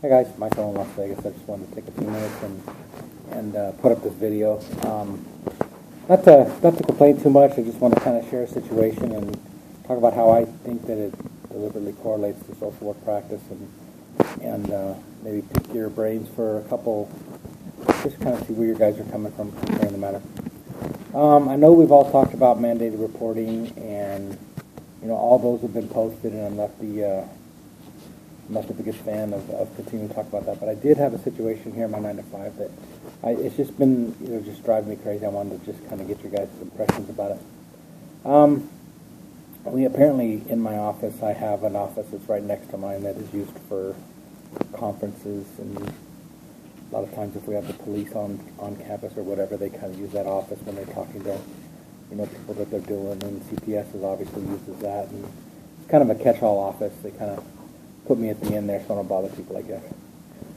Hi guys, Michael in Las Vegas. I just wanted to take a few minutes and put up this video. Not to complain too much. I just want to kind of share a situation and talk about how I think that it deliberately correlates to social work practice and maybe pick your brains for a couple, just kind of see where you guys are coming from concerning the matter. I know we've all talked about mandated reporting, and all those have been posted, and I'm not the biggest fan of continuing to talk about that, but I did have a situation here in my 9 to 5 that it's just been just driving me crazy. I wanted to just kind of get your guys' impressions about it. We apparently, in my office, I have an office that's right next to mine that is used for conferences, and a lot of times if we have the police on campus or whatever, they kind of use that office when they're talking to people that they're doing, and CPS is obviously uses that, and it's kind of a catch-all office. They kind of put me at the end there so I don't bother people, I guess.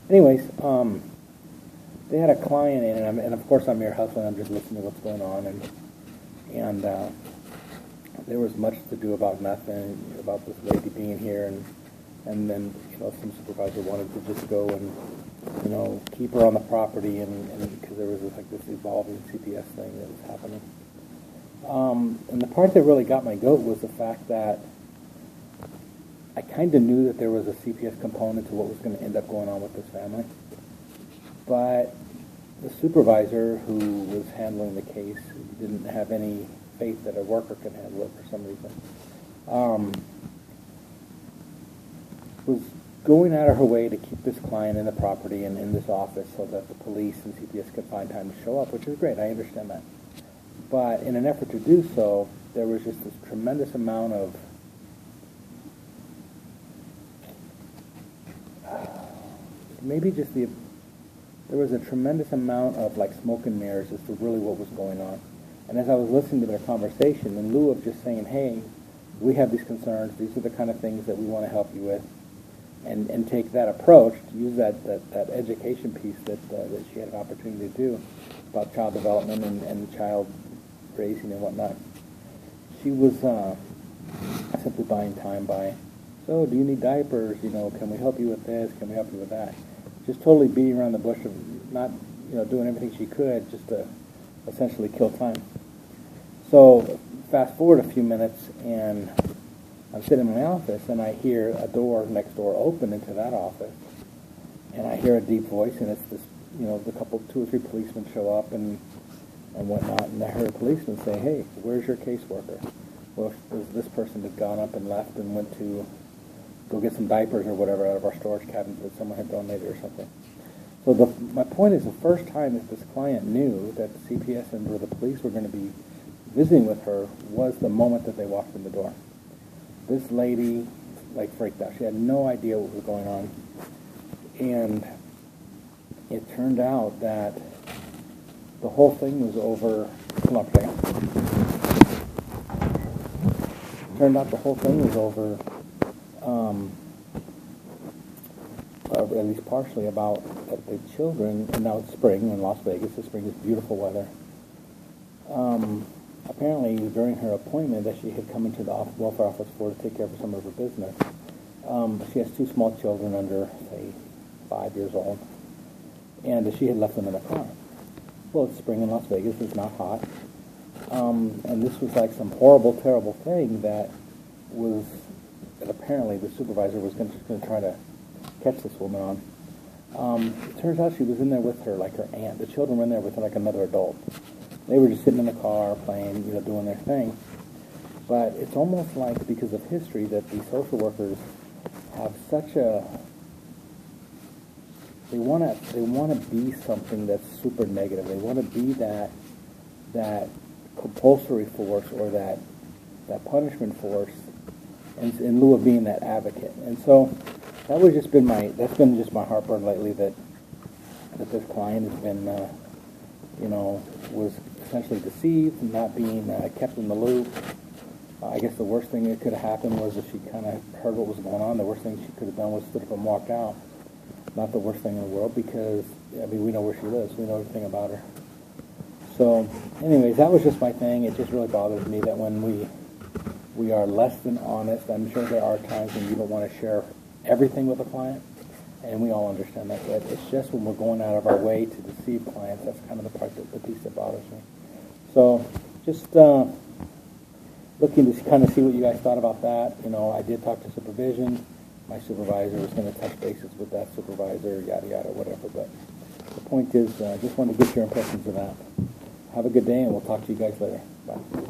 Anyways, they had a client in, and of course I'm your husband. I'm just listening to what's going on, and there was much to do about nothing, about this lady being here, and then some supervisor wanted to just go and keep her on the property, and because there was this evolving CPS thing that was happening. And the part that really got my goat was the fact that I kind of knew that there was a CPS component to what was going to end up going on with this family. But the supervisor who was handling the case didn't have any faith that a worker could handle it for some reason. Was going out of her way to keep this client in the property and in this office so that the police and CPS could find time to show up, which is great. I understand that. But in an effort to do so, there was just this tremendous amount of there was a tremendous amount of smoke and mirrors as to really what was going on. And as I was listening to their conversation, in lieu of just saying, hey, we have these concerns, these are the kind of things that we want to help you with, and take that approach, to use that education piece that she had an opportunity to do about child development and child raising and whatnot, she was simply buying time by, so do you need diapers, can we help you with this, can we help you with that? Just totally beating around the bush of not, doing everything she could just to essentially kill time. So fast forward a few minutes, and I'm sitting in my office, and I hear a door next door open into that office, and I hear a deep voice, and it's this, the two or three policemen show up and whatnot, and I heard a policeman say, hey, where's your caseworker? Well, this person had gone up and left and went to go get some diapers or whatever out of our storage cabinet that someone had donated or something. So my point is, the first time that this client knew that the CPS or the police were going to be visiting with her was the moment that they walked in the door. This lady freaked out. She had no idea what was going on. And it turned out that the whole thing was over. Hold on for a second. Turned out the whole thing was over, at least partially, about the children. And now it's spring in Las Vegas. The spring is beautiful weather. Apparently, during her appointment that she had come into the welfare office for to take care of some of her business, she has two small children under, say, 5 years old, and she had left them in the car. Well, it's spring in Las Vegas. It's not hot. And this was some horrible, terrible thing that apparently the supervisor was going to try to catch this woman on. It turns out she was in there with her, her aunt. The children were in there with her, another adult. They were just sitting in the car playing, doing their thing. But it's almost because of history that these social workers have such a, they want to be something that's super negative. They want to be that compulsory force or that punishment force in lieu of being that advocate. And so that's been just my heartburn lately, that this client has been was essentially deceived and not being kept in the loop. I guess the worst thing that could have happened was if she kind of heard what was going on. The worst thing she could have done was stood up and walked out. Not the worst thing in the world, because we know where she lives. We know everything about her. So anyways, that was just my thing. It just really bothers me that when we are less than honest, I'm sure there are times when you don't want to share everything with a client. and we all understand that, but it's just when we're going out of our way to deceive clients, that's kind of the part, the piece that bothers me. So just looking to kind of see what you guys thought about that. I did talk to supervision. My supervisor was going to touch bases with that supervisor, yada, yada, whatever. But the point is, just wanted to get your impressions of that. Have a good day, and we'll talk to you guys later. Bye.